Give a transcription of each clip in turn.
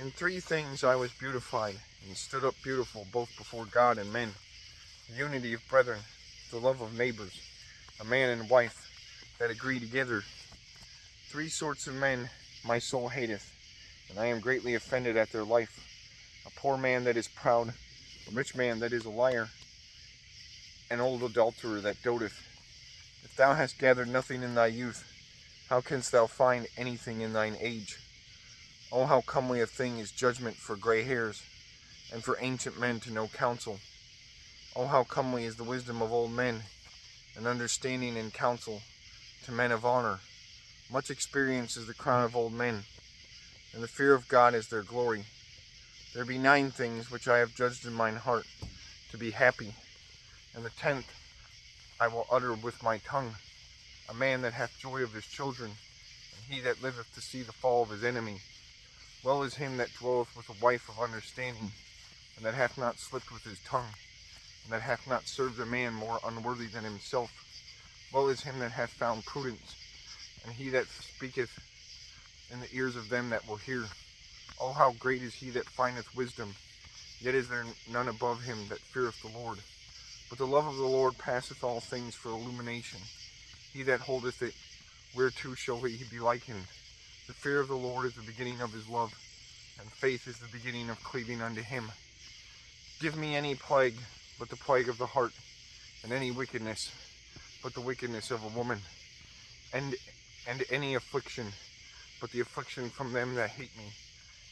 In three things I was beautified, and stood up beautiful both before God and men: the unity of brethren, the love of neighbors, a man and wife that agree together. Three sorts of men my soul hateth, and I am greatly offended at their life: a poor man that is proud, a rich man that is a liar, an old adulterer that doteth. If thou hast gathered nothing in thy youth, how canst thou find anything in thine age? Oh, how comely a thing is judgment for gray hairs, and for ancient men to know counsel. Oh, how comely is the wisdom of old men, and understanding and counsel to men of honor. Much experience is the crown of old men, and the fear of God is their glory. There be 9 things which I have judged in mine heart to be happy, and the 10th I will utter with my tongue: a man that hath joy of his children, and he that liveth to see the fall of his enemy. Well is him that dwelleth with a wife of understanding, and that hath not slipped with his tongue, and that hath not served a man more unworthy than himself. Well is him that hath found prudence, and he that speaketh in the ears of them that will hear. Oh, how great is he that findeth wisdom, yet is there none above him that feareth the Lord. But the love of the Lord passeth all things for illumination. He that holdeth it, whereto shall he be likened? The fear of the Lord is the beginning of his love, and faith is the beginning of cleaving unto him. Give me any plague but the plague of the heart, and any wickedness but the wickedness of a woman, and any affliction but the affliction from them that hate me,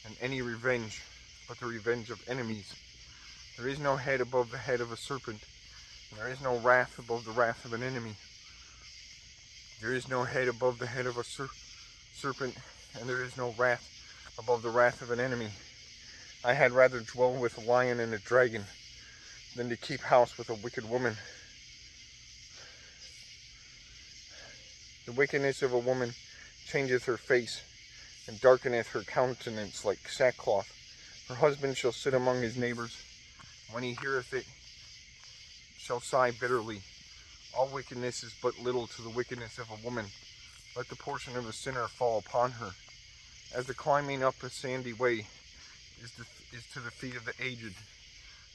and any revenge but the revenge of enemies. There is no head above the head of a serpent, and there is no wrath above the wrath of an enemy. There is no head above the head of a serpent, and there is no wrath above the wrath of an enemy. I had rather dwell with a lion and a dragon than to keep house with a wicked woman. The wickedness of a woman changeth her face, and darkeneth her countenance like sackcloth. Her husband shall sit among his neighbors, when he heareth it, shall sigh bitterly. All wickedness is but little to the wickedness of a woman. Let the portion of a sinner fall upon her. As the climbing up a sandy way is to the feet of the aged,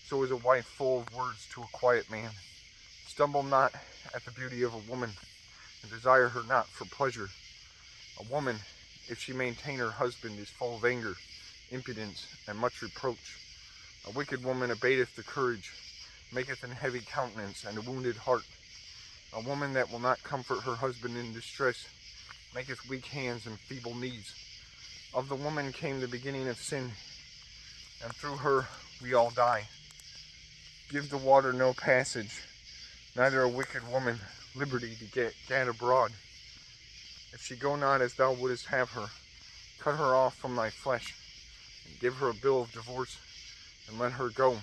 so is a wife full of words to a quiet man. Stumble not at the beauty of a woman, and desire her not for pleasure. A woman, if she maintain her husband, is full of anger, impudence, and much reproach. A wicked woman abateth the courage, maketh an heavy countenance, and a wounded heart. A woman that will not comfort her husband in distress maketh weak hands and feeble knees. Of the woman came the beginning of sin, and through her we all die. Give the water no passage, neither a wicked woman liberty to get abroad. If she go not as thou wouldest have her, cut her off from thy flesh, and give her a bill of divorce, and let her go.